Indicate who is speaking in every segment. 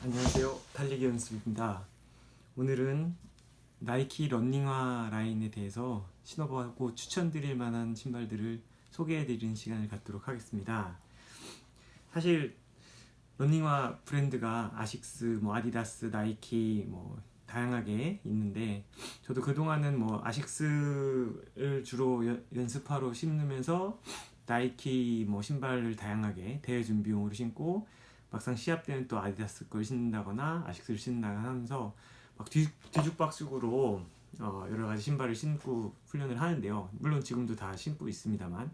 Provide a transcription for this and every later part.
Speaker 1: 안녕하세요. 달리기 연습입니다. 오늘은 나이키 러닝화 라인에 대해서 신어보고 추천드릴 만한 신발들을 소개해드리는 시간을 갖도록 하겠습니다. 사실 러닝화 브랜드가 아식스, 아디다스, 나이키 다양하게 있는데, 저도 그동안은 아식스를 주로 연습하러 신으면서 나이키 신발을 다양하게 대회 준비용으로 신고, 막상 시합 때는 또 아디다스 걸 신는다거나 아식스를 신는다거나 하면서 막 뒤죽박죽으로 여러 가지 신발을 신고 훈련을 하는데요. 물론 지금도 다 신고 있습니다만,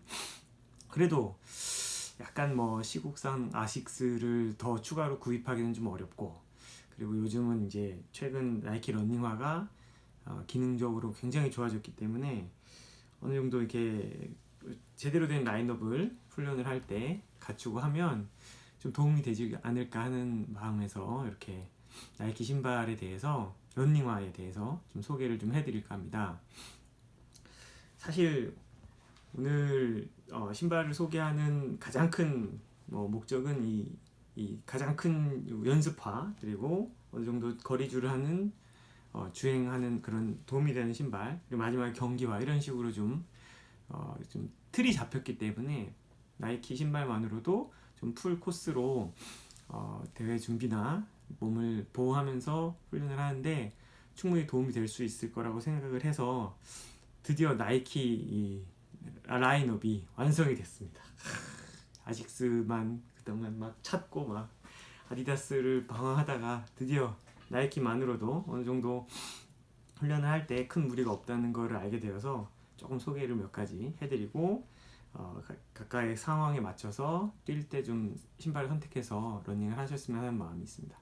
Speaker 1: 그래도 약간 시국상 아식스를 더 추가로 구입하기는 좀 어렵고, 그리고 요즘은 이제 최근 나이키 러닝화가 기능적으로 굉장히 좋아졌기 때문에 어느 정도 이렇게 제대로 된 라인업을 훈련을 할 때 갖추고 하면 좀 도움이 되지 않을까 하는 마음에서 이렇게 나이키 신발에 대해서, 러닝화에 대해서 좀 소개를 좀 해드릴까 합니다. 사실 오늘 신발을 소개하는 가장 큰 목적은 이 가장 큰 연습화, 그리고 어느 정도 거리주를 하는 주행하는 그런 도움이 되는 신발, 그리고 마지막에 경기화, 이런 식으로 좀 틀이 잡혔기 때문에 나이키 신발만으로도 좀 풀 코스로 대회 준비나 몸을 보호하면서 훈련을 하는데 충분히 도움이 될 수 있을 거라고 생각을 해서 드디어 나이키 이 라인업이 완성이 됐습니다. 아식스만 그동안 막 찾고 막 아디다스를 방황하다가 드디어 나이키만으로도 어느 정도 훈련을 할 때 큰 무리가 없다는 것을 알게 되어서 조금 소개를 몇 가지 해드리고, 각각의 상황에 맞춰서 뛸 때 좀 신발을 선택해서 러닝을 하셨으면 하는 마음이 있습니다.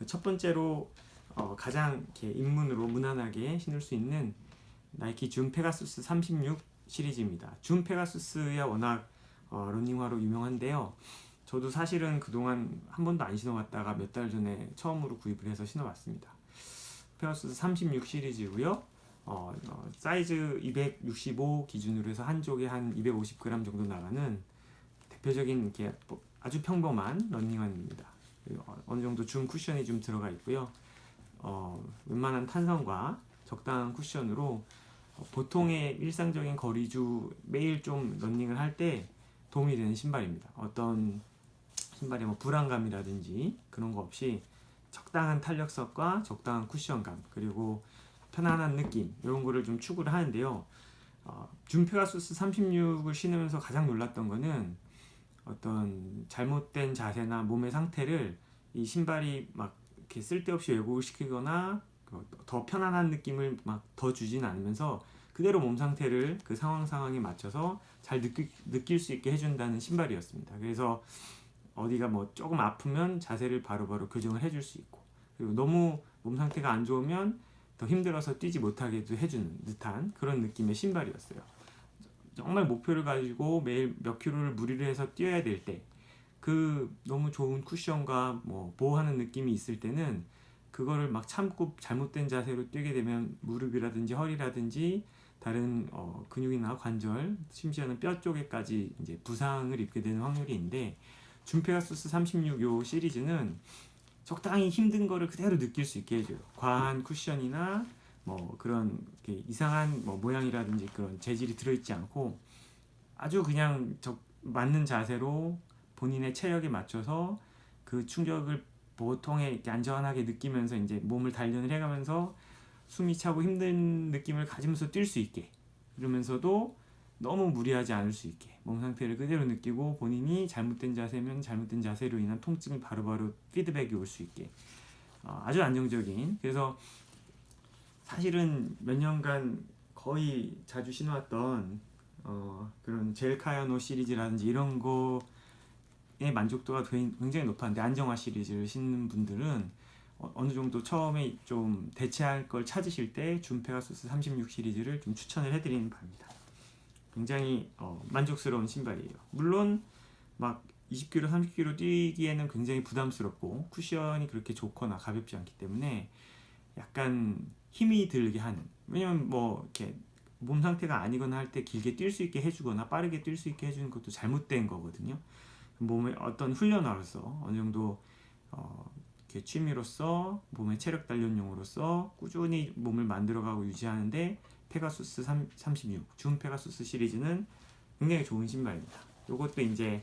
Speaker 1: 첫 번째로 가장 이렇게 입문으로 무난하게 신을 수 있는 나이키 준 페가수스 36 시리즈입니다. 준 페가수스야 워낙 러닝화로 유명한데요. 저도 사실은 그동안 한 번도 안 신어봤다가 몇 달 전에 처음으로 구입을 해서 신어봤습니다. 페가수스 36 시리즈고요. 사이즈 265 기준으로 해서 한쪽에 한 250g 정도 나가는 대표적인 이렇게 아주 평범한 러닝화입니다. 어느 정도 준 쿠션이 좀 들어가 있고요. 웬만한 탄성과 적당한 쿠션으로 보통의 일상적인 거리주, 매일 좀 러닝을 할 때 도움이 되는 신발입니다. 어떤 신발의 불안감이라든지 그런 거 없이 적당한 탄력성과 적당한 쿠션감, 그리고 편안한 느낌, 이런 거를 좀 추구를 하는데요. 준 페가수스 36을 신으면서 가장 놀랐던 거는 어떤 잘못된 자세나 몸의 상태를 이 신발이 막 이렇게 쓸데없이 왜곡을 시키거나 더 편안한 느낌을 막 더 주진 않으면서 그대로 몸 상태를 그 상황에 맞춰서 잘 느낄 수 있게 해준다는 신발이었습니다. 그래서 어디가 조금 아프면 자세를 바로바로 교정을 해줄 수 있고, 그리고 너무 몸 상태가 안 좋으면 더 힘들어서 뛰지 못하게도 해주는 듯한 그런 느낌의 신발이었어요. 정말 목표를 가지고 매일 몇 킬로를 무리를 해서 뛰어야 될 때, 그 너무 좋은 쿠션과 보호하는 느낌이 있을 때는 그거를 막 참고 잘못된 자세로 뛰게 되면 무릎이라든지 허리라든지 다른 근육이나 관절, 심지어는 뼈 쪽에까지 이제 부상을 입게 되는 확률이 있는데, 준 페가수스 36 요 시리즈는 적당히 힘든 거를 그대로 느낄 수 있게 해줘요. 과한 쿠션이나 그런 이상한 모양이라든지 그런 재질이 들어있지 않고 아주 그냥 맞는 자세로 본인의 체력에 맞춰서 그 충격을 보통에 이렇게 안전하게 느끼면서 이제 몸을 단련을 해가면서 숨이 차고 힘든 느낌을 가지면서 뛸 수 있게, 이러면서도 너무 무리하지 않을 수 있게 몸 상태를 그대로 느끼고 본인이 잘못된 자세면 잘못된 자세로 인한 통증이 바로바로 피드백이 올 수 있게 아주 안정적인, 그래서 사실은 몇 년간 거의 자주 신어왔던 그런 젤카야노 시리즈라든지 이런 거에 만족도가 굉장히 높았는데, 안정화 시리즈를 신는 분들은 어느 정도 처음에 좀 대체할 걸 찾으실 때 준 페가수스 36 시리즈를 좀 추천을 해드리는 바입니다. 굉장히 만족스러운 신발이에요. 물론 막 20km, 30km 뛰기에는 굉장히 부담스럽고 쿠션이 그렇게 좋거나 가볍지 않기 때문에 약간 힘이 들게 하는, 왜냐면 이렇게 몸 상태가 아니거나 할 때 길게 뛸 수 있게 해주거나 빠르게 뛸 수 있게 해주는 것도 잘못된 거거든요. 몸의 어떤 훈련화로서 어느 정도 이렇게 취미로서 몸의 체력 단련용으로서 꾸준히 몸을 만들어가고 유지하는데 페가수스 36, 준 페가수스 시리즈는 굉장히 좋은 신발입니다. 요것도 이제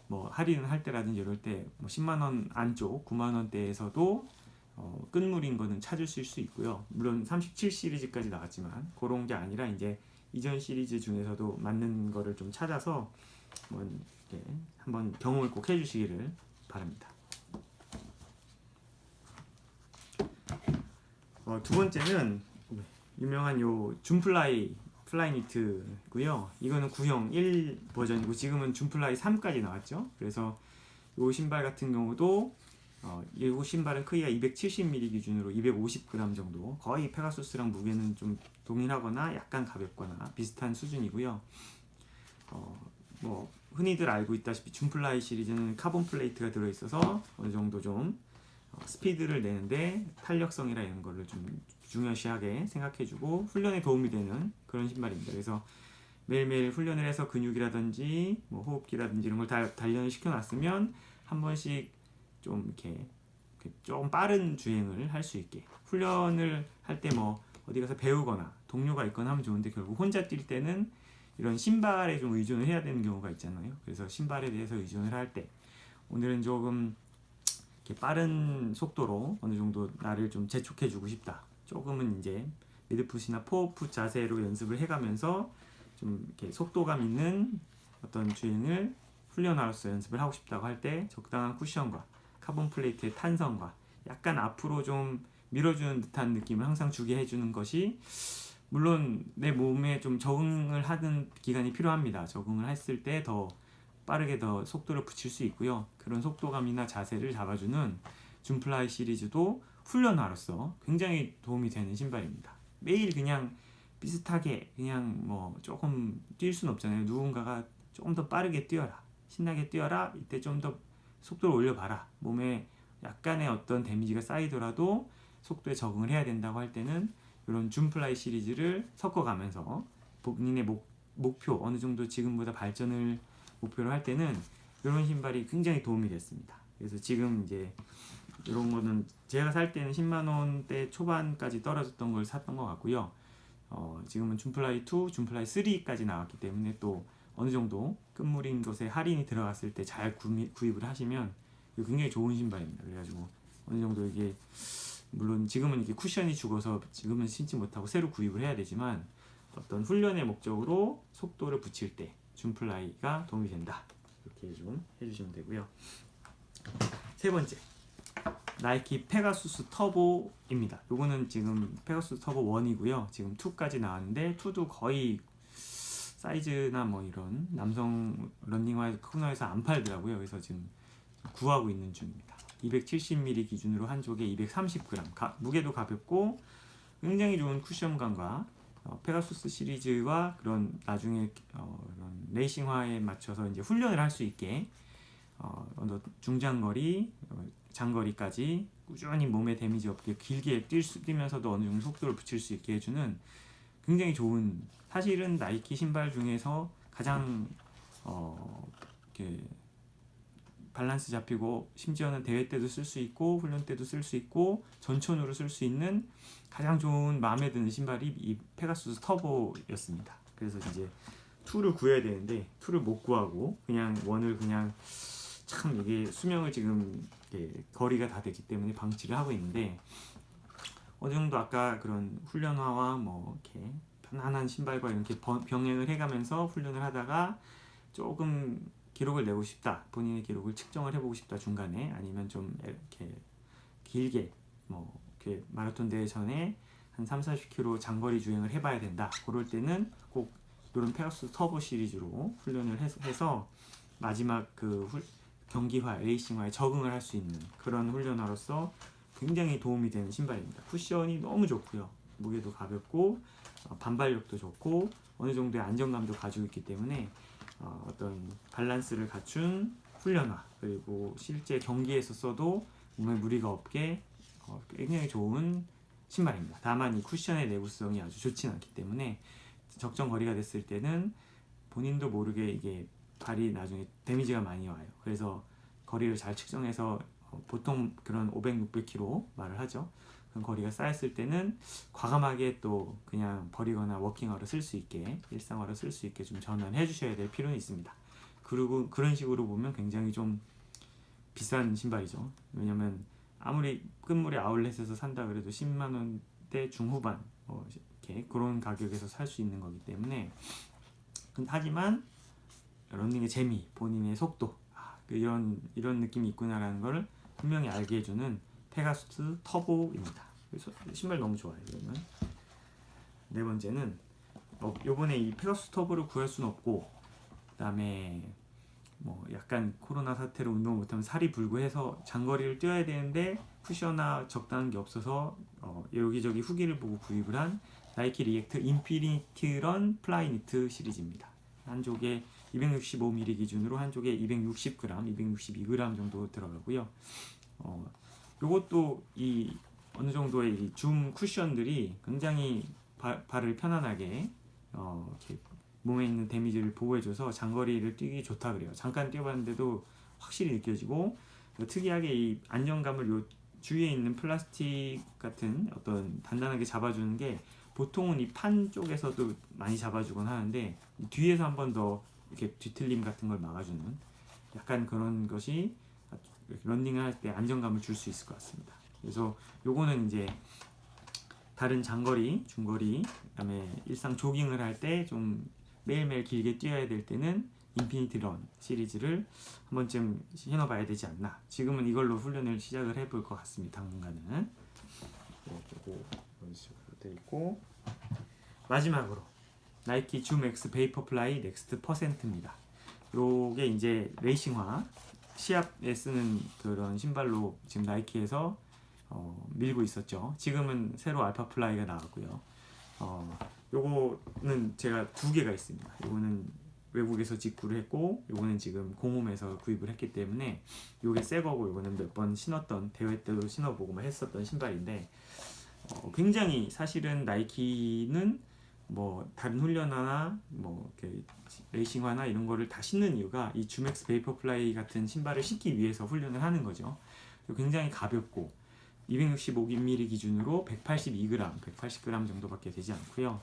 Speaker 1: 뭐 할인을 할 때라든지 이럴 때 뭐 10만 원 안쪽 9만 원대에서도 끝물인 거는 찾으실 수 있고요. 물론 37 시리즈까지 나왔지만 그런 게 아니라 이제 이전 시리즈 중에서도 맞는 거를 좀 찾아서 한번 경험을 꼭 해주시기를 바랍니다. 두 번째는 유명한 요 준플라이 플라이니트고요. 이거는 구형 1 버전이고 지금은 준플라이 3까지 나왔죠. 그래서 요 신발 같은 경우도 이 신발은 크기가 270mm 기준으로 250g 정도, 거의 페가수스랑 무게는 좀 동일하거나 약간 가볍거나 비슷한 수준이고요. 뭐 흔히들 알고 있다시피 준플라이 시리즈는 카본 플레이트가 들어있어서 어느 정도 좀 스피드를 내는데 탄력성이나 이런 거를 좀 중요시하게 생각해주고 훈련에 도움이 되는 그런 신발입니다. 그래서 매일매일 훈련을 해서 근육이라든지 뭐 호흡기라든지 이런 걸 다 단련을 시켜놨으면 한 번씩 좀 이렇게 좀 빠른 주행을 할 수 있게, 훈련을 할 때 뭐 어디 가서 배우거나 동료가 있거나 하면 좋은데 결국 혼자 뛸 때는 이런 신발에 좀 의존을 해야 되는 경우가 있잖아요. 그래서 신발에 대해서 의존을 할 때 오늘은 조금 이렇게 빠른 속도로 어느 정도 나를 좀 재촉해 주고 싶다, 조금은 이제 미드풋이나 포어풋 자세로 연습을 해가면서 좀 이렇게 속도감 있는 어떤 주행을 훈련으로서 연습을 하고 싶다고 할 때 적당한 쿠션과 카본 플레이트의 탄성과 약간 앞으로 좀 밀어주는 듯한 느낌을 항상 주게 해주는 것이, 물론 내 몸에 좀 적응을 하는 기간이 필요합니다. 적응을 했을 때 더 빠르게 더 속도를 붙일 수 있고요. 그런 속도감이나 자세를 잡아주는 준플라이 시리즈도 훈련화로서 굉장히 도움이 되는 신발입니다. 매일 그냥 비슷하게 그냥 뭐 조금 뛸 수는 없잖아요. 누군가가 조금 더 빠르게 뛰어라, 신나게 뛰어라, 이때 좀 더 속도를 올려봐라, 몸에 약간의 어떤 데미지가 쌓이더라도 속도에 적응을 해야 된다고 할 때는 이런 준플라이 시리즈를 섞어가면서 본인의 목표, 어느 정도 지금보다 발전을 목표로 할 때는 이런 신발이 굉장히 도움이 됐습니다. 그래서 지금 이제 이런 거는 제가 살 때는 10만 원대 초반까지 떨어졌던 걸 샀던 것 같고요. 지금은 준플라이 2, 준플라이 3까지 나왔기 때문에 또 어느 정도 끝물인 곳에 할인이 들어갔을 때 잘 구입을 하시면 굉장히 좋은 신발입니다. 그래가지고 어느 정도 이게 물론 지금은 이게 쿠션이 죽어서 지금은 신지 못하고 새로 구입을 해야 되지만 어떤 훈련의 목적으로 속도를 붙일 때 준플라이가 도움이 된다, 이렇게 좀 해주시면 되고요. 세 번째, 나이키 페가수스 터보입니다. 요거는 지금 페가수스 터보 1이고요. 지금 2까지 나왔는데 2도 거의 사이즈나 뭐 이런 남성 런닝화 코너에서 안 팔더라고요. 그래서 지금 구하고 있는 중입니다. 270mm 기준으로 한 족에 230g, 무게도 가볍고 굉장히 좋은 쿠션감과 페가수스 시리즈와 그런 나중에 그런 레이싱화에 맞춰서 이제 훈련을 할 수 있게 중장거리, 장거리까지 꾸준히 몸에 데미지 없게 길게 뛰면서도 어느 정도 속도를 붙일 수 있게 해주는 굉장히 좋은, 사실은 나이키 신발 중에서 가장 이렇게 밸런스 잡히고 심지어는 대회 때도 쓸 수 있고 훈련 때도 쓸 수 있고 전천후로 쓸 수 있는 가장 좋은 마음에 드는 신발이 이 페가수스 터보였습니다. 그래서 이제 2를 구해야 되는데 2를 못 구하고 그냥 1을 그냥 참 이게 수명을 지금 거리가 다 됐기 때문에 방치를 하고 있는데, 어느 정도 아까 그런 훈련화와 뭐 이렇게 편안한 신발과 이렇게 병행을 해가면서 훈련을 하다가 조금 기록을 내고 싶다, 본인의 기록을 측정을 해보고 싶다 중간에, 아니면 좀 이렇게 길게 뭐 이렇게 마라톤 대회 전에 한 3-40km 장거리 주행을 해봐야 된다, 그럴 때는 꼭 이런 페가수스 터보 시리즈로 훈련을 해서 마지막 그 경기화, 레이싱화에 적응을 할 수 있는 그런 훈련화로서 굉장히 도움이 되는 신발입니다. 쿠션이 너무 좋고요, 무게도 가볍고 반발력도 좋고 어느 정도의 안정감도 가지고 있기 때문에 어떤 밸런스를 갖춘 훈련화, 그리고 실제 경기에서 써도 몸에 무리가 없게 굉장히 좋은 신발입니다. 다만 이 쿠션의 내구성이 아주 좋진 않기 때문에 적정 거리가 됐을 때는 본인도 모르게 이게 발이 나중에 데미지가 많이 와요. 그래서 거리를 잘 측정해서 보통 그런 500, 600km 말을 하죠. 그런 거리가 쌓였을 때는 과감하게 또 그냥 버리거나 워킹화로 쓸 수 있게, 일상화로 쓸 수 있게 좀 전환해 주셔야 될 필요는 있습니다. 그리고 그런 식으로 보면 굉장히 좀 비싼 신발이죠. 왜냐면 아무리 끝물에 아울렛에서 산다 그래도 10만 원대 중후반 이렇게 그런 가격에서 살 수 있는 거기 때문에, 하지만 러닝의 재미, 본인의 속도, 이런 느낌이 있구나라는 걸 분명히 알게 해주는 페가수스 터보입니다. 그래서 신발 너무 좋아요. 이러면 네 번째는 요번에 이 페가수스 터보를 구할 수는 없고, 그다음에 약간 코로나 사태로 운동 못하면 살이 불고 해서 장거리를 뛰어야 되는데 쿠션이나 적당한 게 없어서 여기저기 후기를 보고 구입을 한 나이키 리액트 인피니티 런 플라이니트 시리즈입니다. 한쪽에 265mm 기준으로 한쪽에 260g, 262g 정도 들어가고요. 요것도 이 어느 정도의 이 줌 쿠션들이 굉장히 발을 편안하게 이렇게 몸에 있는 데미지를 보호해줘서 장거리를 뛰기 좋다 그래요. 잠깐 뛰어봤는데도 확실히 느껴지고, 특이하게 이 안정감을 요 주위에 있는 플라스틱 같은 어떤 단단하게 잡아주는 게, 보통은 이 판 쪽에서도 많이 잡아주곤 하는데 뒤에서 한 번 더 이렇게 뒤틀림 같은 걸 막아주는 약간 그런 것이 런닝을 할 때 안정감을 줄 수 있을 것 같습니다. 그래서 요거는 이제 다른 장거리, 중거리, 그다음에 일상 조깅을 할 때 좀 매일매일 길게 뛰어야 될 때는 인피니티 런 시리즈를 한 번쯤 신어봐야 되지 않나. 지금은 이걸로 훈련을 시작을 해볼 것 같습니다. 당분간은. 이런 식으로 돼 있고, 마지막으로 나이키 줌 X 베이퍼플라이 넥스트 퍼센트입니다. 요게 이제 레이싱화 시합에 쓰는 그런 신발로 지금 나이키에서 밀고 있었죠. 지금은 새로 알파 플라이가 나왔고요. 요거는 제가 두 개가 있습니다. 요거는 외국에서 직구를 했고, 요거는 지금 공홈에서 구입을 했기 때문에 요게 새 거고, 요거는 몇 번 신었던, 대회 때도 신어보고 했었던 신발인데, 굉장히 사실은 나이키는 다른 훈련화나 이렇게 레이싱화나 이런 거를 다 신는 이유가 이 줌엑스 베이퍼플라이 같은 신발을 신기 위해서 훈련을 하는 거죠. 굉장히 가볍고 265mm 기준으로 182g, 180g 정도밖에 되지 않고요.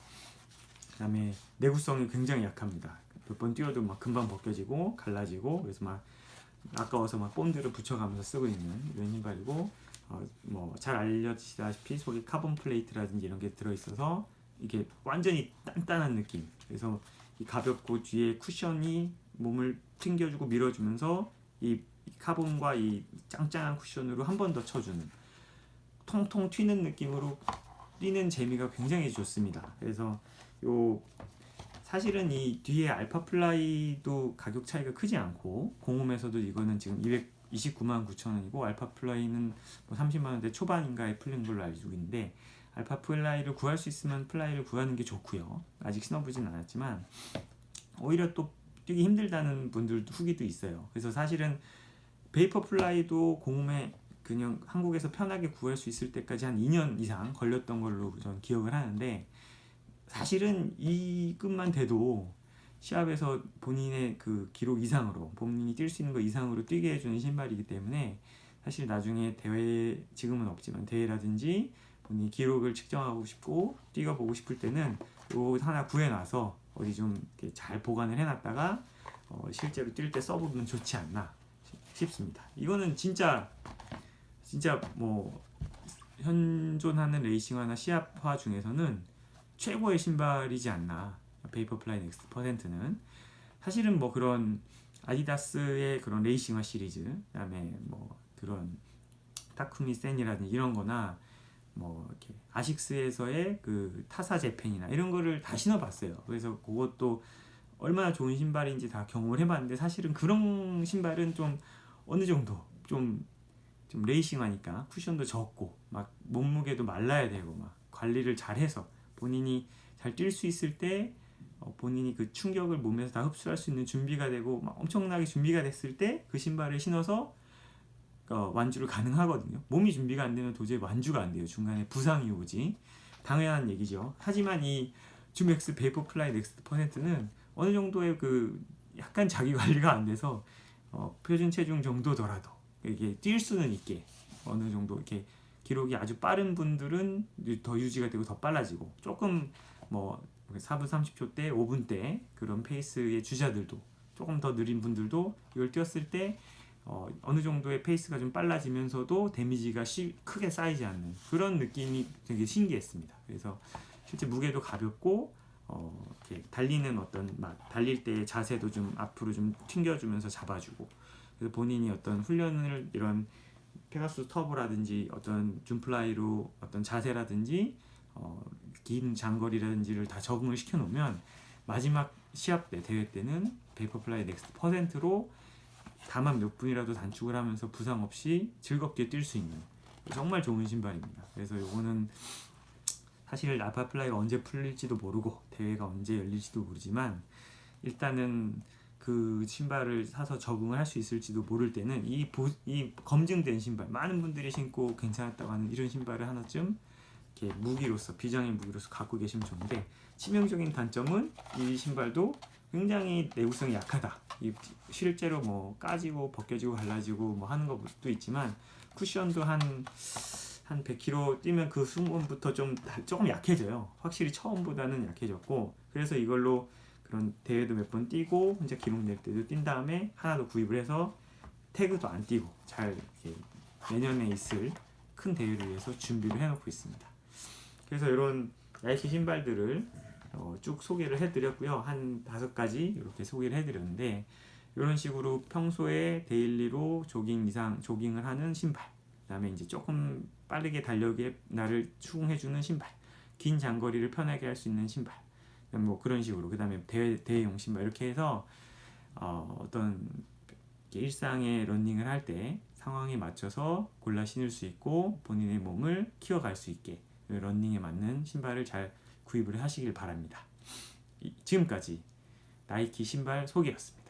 Speaker 1: 그 다음에 내구성이 굉장히 약합니다. 몇 번 뛰어도 금방 벗겨지고 갈라지고, 그래서 아까워서 본드를 붙여가면서 쓰고 있는 이런 신발이고, 잘 알려지다시피 속에 카본 플레이트라든지 이런 게 들어있어서 이게 완전히 단단한 느낌. 그래서 이 가볍고 뒤에 쿠션이 몸을 튕겨주고 밀어주면서 이 카본과 이 짱짱한 쿠션으로 한 번 더 쳐주는, 통통 튀는 느낌으로 뛰는 재미가 굉장히 좋습니다. 그래서 사실은 이 뒤에 알파 플라이도 가격 차이가 크지 않고, 공홈에서도 이거는 지금 229만 9천 원이고 알파 플라이는 30만 원대 초반인가에 풀린 걸로 알고 있는데, 알파 플라이를 구할 수 있으면 플라이를 구하는 게 좋고요. 아직 신어보진 않았지만 오히려 또 뛰기 힘들다는 분들도 후기도 있어요. 그래서 사실은 베이퍼 플라이도 공홈에 그냥 한국에서 편하게 구할 수 있을 때까지 한 2년 이상 걸렸던 걸로 저는 기억을 하는데, 사실은 이 급만 돼도 시합에서 본인의 그 기록 이상으로, 본인이 뛸 수 있는 거 이상으로 뛰게 해주는 신발이기 때문에, 사실 나중에 대회, 지금은 없지만 대회라든지 본인이 기록을 측정하고 싶고 뛰어보고 싶을 때는 요 하나 구해놔서 어디 좀 이렇게 잘 보관을 해놨다가 실제로 뛸 때 써보면 좋지 않나 싶습니다. 이거는 진짜 현존하는 레이싱화나 시합화 중에서는 최고의 신발이지 않나. 베이퍼플라이 넥스트 퍼센트는 사실은 그런 아디다스의 그런 레이싱화 시리즈, 그다음에 그런 타쿠미 센이라든지 이런 거나 이렇게 아식스에서의 그 타사 재팬이나 이런 거를 다 신어봤어요. 그래서 그것도 얼마나 좋은 신발인지 다 경험을 해봤는데, 사실은 그런 신발은 좀 어느 정도 좀 레이싱하니까 쿠션도 적고 몸무게도 말라야 되고 관리를 잘해서 본인이 잘 뛸 수 있을 때 본인이 그 충격을 몸에서 다 흡수할 수 있는 준비가 되고 엄청나게 준비가 됐을 때 그 신발을 신어서 완주를 가능하거든요. 몸이 준비가 안 되면 도저히 완주가 안 돼요. 중간에 부상이 오지. 당연한 얘기죠. 하지만 이 줌엑스 베이퍼플라이 넥스트 퍼센트는 어느 정도의 그 약간 자기 관리가 안 돼서 표준 체중 정도더라도 이게 뛸 수는 있게 어느 정도 이렇게 기록이 아주 빠른 분들은 더 유지가 되고 더 빨라지고 조금 뭐 4분 30초 대 5분 대 그런 페이스의 주자들도 조금 더 느린 분들도 이걸 뛰었을 때 어느 정도의 페이스가 좀 빨라지면서도 데미지가 크게 쌓이지 않는 그런 느낌이 되게 신기했습니다. 그래서 실제 무게도 가볍고 이렇게 달리는 어떤 달릴 때의 자세도 좀 앞으로 좀 튕겨주면서 잡아주고 그래서 본인이 어떤 훈련을 이런 페가수스 터보라든지 어떤 줌플라이로 어떤 자세라든지 긴 장거리라든지를 다 적응을 시켜 놓으면 마지막 시합 때 대회 때는 베이퍼플라이 넥스트 퍼센트로 다만 몇 분이라도 단축을 하면서 부상 없이 즐겁게 뛸 수 있는 정말 좋은 신발입니다. 그래서 이거는 사실 알파플라이가 언제 풀릴지도 모르고 대회가 언제 열릴지도 모르지만 일단은 그 신발을 사서 적응을 할 수 있을지도 모를 때는 이 검증된 신발 많은 분들이 신고 괜찮았다고 하는 이런 신발을 하나쯤 이렇게 무기로서 비장의 무기로서 갖고 계시면 좋은데 치명적인 단점은 이 신발도 굉장히 내구성이 약하다. 실제로 뭐 까지고 벗겨지고 갈라지고 뭐 하는 것도 있지만 쿠션도 한 100km 뛰면 그 순간부터 조금 약해져요. 확실히 처음보다는 약해졌고 그래서 이걸로 그런 대회도 몇 번 뛰고 혼자 기록 낼 때도 뛴 다음에 하나 더 구입을 해서 태그도 안 띄고 잘 이렇게 내년에 있을 큰 대회를 위해서 준비를 해놓고 있습니다. 그래서 이런 나이키 신발들을 쭉 소개를 해드렸고요. 한 5가지 이렇게 소개를 해드렸는데 이런 식으로 평소에 데일리로 조깅을 하는 신발, 그다음에 이제 조금 빠르게 달력에 나를 추궁해주는 신발, 긴 장거리를 편하게 할 수 있는 신발, 뭐 그런 식으로 그다음에 대회용 신발 이렇게 해서 어떤 일상의 러닝을 할 때 상황에 맞춰서 골라 신을 수 있고 본인의 몸을 키워갈 수 있게 러닝에 맞는 신발을 잘 구입을 하시길 바랍니다. 지금까지 나이키 신발 소개였습니다.